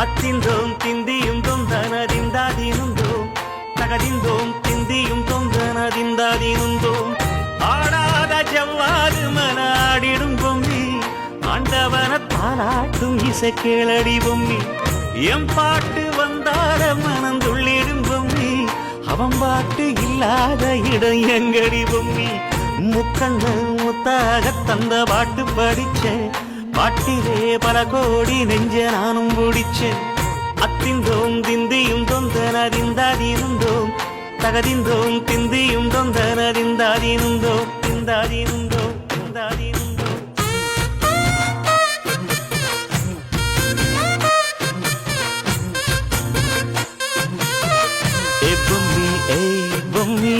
அத்திந்தோம் திந்தியும் தொந்தனதிந்தாதினுந்தோம் தகதிந்தோம் திந்தியும் தொந்தனதிந்தாதினுந்தோம் ஆடாத ஜவ்வாது மனாடிடும் பொம்மி ஆண்டவன தாலாட்டும் இசை கேளடி பொம்மி எம் பாட்டு வந்தார மனந்துள்ளிடும் பொம்மி அவன் பாட்டு இல்லாத இடம் எங்கடி பொம்மி முக்கண்ணு முத்தாக தந்த பாட்டு படிச்சேன் பாட்டிலே பல கோடி நெஞ்ச நானும் பிடிச்சேன் அத்திந்தோம் திந்தியும் தொந்தனதிந்தாதினுந்தோம் தகதிந்தோம் திந்தியும் தொந்தனதிந்தாதினுந்தோம் திந்தாதினுந்தோம் திந்தாதினுந்தோம் ஏ பொம்மி